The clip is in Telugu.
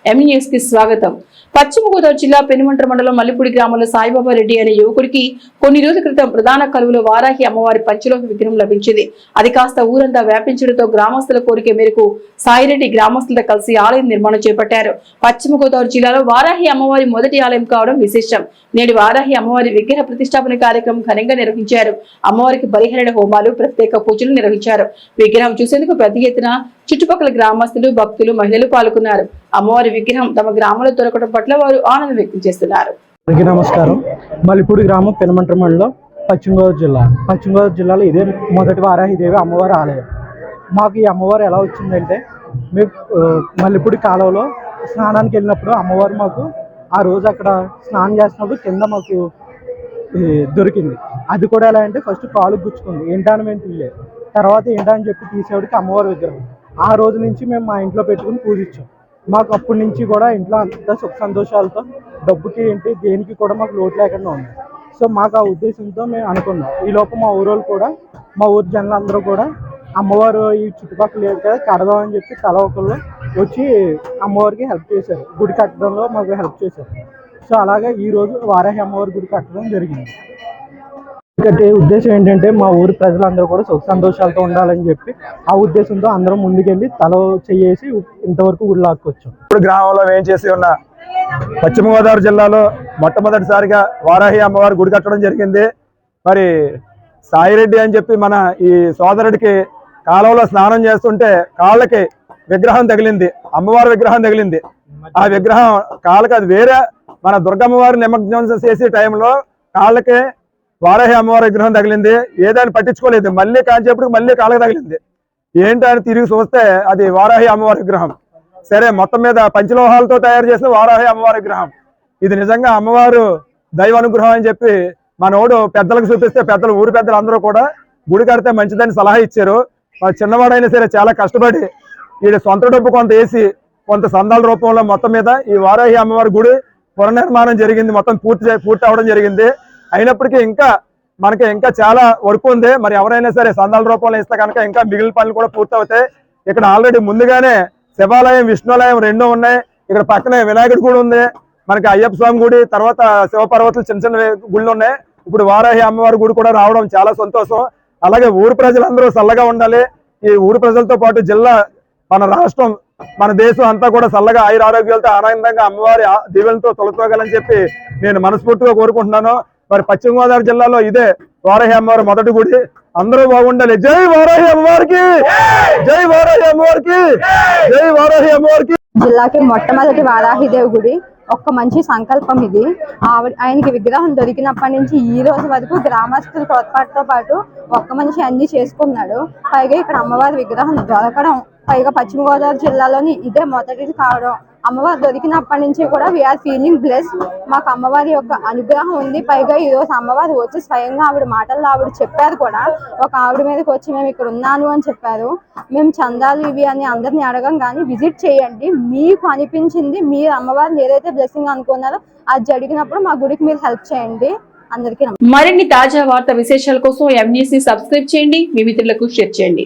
ఎంన్యూస్ కి స్వాగతం. పశ్చిమ గోదావరి జిల్లా పెనుమంట్ర మండలం మల్లిపూడి గ్రామంలో సాయిబాబా రెడ్డి అనే యువకుడికి కొన్ని రోజుల క్రితం ప్రధాన కరువులో వారాహి అమ్మవారి పంచలోహ విగ్రహం లభించింది. అది కాస్త ఊరంతా వ్యాపించడంతో గ్రామస్తుల కోరిక మేరకు సాయిరెడ్డి గ్రామస్తులతో కలిసి ఆలయం నిర్మాణం చేపట్టారు. పశ్చిమ గోదావరి జిల్లాలో వారాహి అమ్మవారి మొదటి ఆలయం కావడం విశేషం. నేడు వారాహి అమ్మవారి విగ్రహ ప్రతిష్టాపన కార్యక్రమం ఘనంగా నిర్వహించారు. అమ్మవారికి బలిహరణ హోమాలు, ప్రత్యేక పూజలు నిర్వహించారు. విగ్రహం చూసేందుకు పెద్ద ఎత్తున చుట్టుపక్కల గ్రామస్తులు, భక్తులు, మహిళలు పాల్గొన్నారు. అమ్మవారి విగ్రహం తమ గ్రామంలో దొరకడం పట్ల వారు ఆనందం వ్యక్తం చేస్తున్నారు. నమస్కారం. మల్లిపూడి గ్రామం పెనుమంట్ర మండలం పశ్చిమ గోదావరి జిల్లాలో ఇదే మొదటి వారాహిదేవి అమ్మవారి ఆలయం. మాకు ఈ అమ్మవారు ఎలా వచ్చిందంటే, మేము మల్లిపూడి కాలువలో స్నానానికి వెళ్ళినప్పుడు అమ్మవారు మాకు ఆ రోజు అక్కడ స్నానం చేసినప్పుడు కింద మాకు దొరికింది. అది కూడా ఎలా అంటే ఫస్ట్ కాలు గుచ్చుకుంది. ఏంటని మేము తీయలేదు. తర్వాత ఏంటని చెప్పి తీసేవాడికి అమ్మవారి విగ్రహం. ఆ రోజు నుంచి మేము మా ఇంట్లో పెట్టుకుని పూజించాం. మాకు అప్పటి నుంచి కూడా ఇంట్లో అంత సుఖ సంతోషాలతో, డబ్బుకి ఏంటి దేనికి కూడా మాకు లోటు లేకుండా ఉంది. సో మాకు ఆ ఉద్దేశంతో మేము అనుకున్నాం. ఈ లోపు మా ఊరోళ్ళు కూడా, మా ఊరి జనులందరూ కూడా అమ్మవారు ఈ చుట్టుపక్కల లేదు కదా కడదామని చెప్పి తల ఒకళ్ళు వచ్చి అమ్మవారికి హెల్ప్ చేశారు. గుడి కట్టడంలో మాకు హెల్ప్ చేశారు. సో అలాగే ఈరోజు వారాహి అమ్మవారి గుడి కట్టడం జరిగింది. ఇంకటి ఉద్దేశం ఏంటంటే మా ఊరి ప్రజలందరూ కూడా సుఖ సంతోషాలతో ఉండాలని చెప్పి ఆ ఉద్దేశంతో అందరం ముందుకెళ్ళి తల చేసి ఇంతవరకు గుడి లాక్కొచ్చాం. ఇప్పుడు గ్రామంలో ఏం చేసి ఉన్న పశ్చిమ గోదావరి జిల్లాలో మొట్టమొదటిసారిగా వారాహి అమ్మవారి గుడి కట్టడం జరిగింది. మరి సాయిరెడ్డి అని చెప్పి మన ఈ సోదరుడికి కాలువలో స్నానం చేస్తుంటే కాళ్ళకి విగ్రహం తగిలింది, అమ్మవారి విగ్రహం తగిలింది. ఆ విగ్రహం కాళ్ళకి, అది వేరే మన దుర్గమ్మవారి నిమజ్జనం చేసే టైంలో కాళ్ళకి వారాహి అమ్మవారి విగ్రహం తగిలింది. ఏదాన్ని పట్టించుకోలేదు. మళ్ళీ కాల్చేపటికి మళ్ళీ కాళ్ళకి తగిలింది. ఏంటని తిరిగి చూస్తే అది వారాహి అమ్మవారి విగ్రహం. సరే, మొత్తం మీద పంచలోహాలతో తయారు చేసిన వారాహి అమ్మవారి విగ్రహం. ఇది నిజంగా అమ్మవారు దైవ అనుగ్రహం అని చెప్పి మనోడు పెద్దలకు చూపిస్తే పెద్దలు, ఊరి పెద్దలు అందరూ కూడా గుడి కడితే మంచిదని సలహా ఇచ్చారు. చిన్నవాడైనా సరే చాలా కష్టపడి వీడి సొంత డబ్బు కొంత వేసి కొంత సందాల రూపంలో మొత్తం మీద ఈ వారాహి అమ్మవారి గుడి పునర్నిర్మాణం జరిగింది. మొత్తం పూర్తి అవడం జరిగింది. అయినప్పటికీ మనకి ఇంకా చాలా వర్క్ ఉంది. మరి ఎవరైనా సరే సందాల రూపంలో ఇస్తే కనుక ఇంకా మిగిలిన పనులు కూడా పూర్తి అవుతాయి. ఇక్కడ ఆల్రెడీ ముందుగానే శివాలయం, విష్ణులయం రెండూ ఉన్నాయి. ఇక్కడ పక్కనే వినాయకుడి గుడి ఉంది, మనకి అయ్యప్ప స్వామి గుడి, తర్వాత శివపర్వతులు చిన్న చిన్న గుళ్ళు ఉన్నాయి. ఇప్పుడు వారాహి అమ్మవారి గుడి కూడా రావడం చాలా సంతోషం. అలాగే ఊరు ప్రజలందరూ చల్లగా ఉండాలి. ఈ ఊరు ప్రజలతో పాటు జిల్లా, మన రాష్ట్రం, మన దేశం అంతా కూడా చల్లగా ఆయురారోగ్యాలతో ఆనందంగా అమ్మవారి దీవెనలతో తొలతోగాలని చెప్పి నేను మనస్ఫూర్తిగా కోరుకుంటున్నాను. మరి పశ్చిమ గోదావరి జిల్లాలో ఇదే వారాహి అమ్మవారి మొదటి గుడి. అందరూ బాగుండాలి. జై వారాహి అమ్మవారికి, జై వారాహి అమ్మవారికి, జై వారాహి అమ్మవారికి. జిల్లాకి మొట్టమొదటి వారాహిదేవి గుడి ఒక్క మంచి సంకల్పం ఇది. ఆయనకి విగ్రహం దొరికినప్పటి నుంచి ఈ రోజు వరకు గ్రామస్తుల తోడ్పాటుతో పాటు ఒక్క మనిషి అన్ని చేసుకున్నాడు. పైగా ఇక్కడ అమ్మవారి విగ్రహం దొరకడం, పైగా పశ్చిమ గోదావరి జిల్లాలోని ఇదే మొదటిది కావడం, అమ్మవారు దొరికినప్పటి నుంచి కూడా వీఆర్ ఫీలింగ్ బ్లెస్డ్. మాకు అమ్మవారి యొక్క అనుగ్రహం ఉంది. పైగా ఈ రోజు అమ్మవారు వచ్చి స్వయంగా ఆవిడ మాటల్లో ఆవిడ చెప్పారు కూడా. ఒక ఆవిడ మీదకి వచ్చి మేము ఇక్కడ ఉన్నాను అని చెప్పారు. మేము చందాలు ఇవి అని అందరినీ అడగం, కానీ విజిట్ చేయండి. మీకు అనిపించింది, మీరు అమ్మవారిని ఏదైతే బ్లెస్సింగ్ అనుకున్నారో అది జరిగినప్పుడు మా గుడికి మీరు హెల్ప్ చేయండి. అందరికీ మరిన్ని తాజా వార్తా విశేషాల కోసం ఎంన్యూస్ ని సబ్స్క్రైబ్ చేయండి, మీ మిత్రులకు షేర్ చేయండి.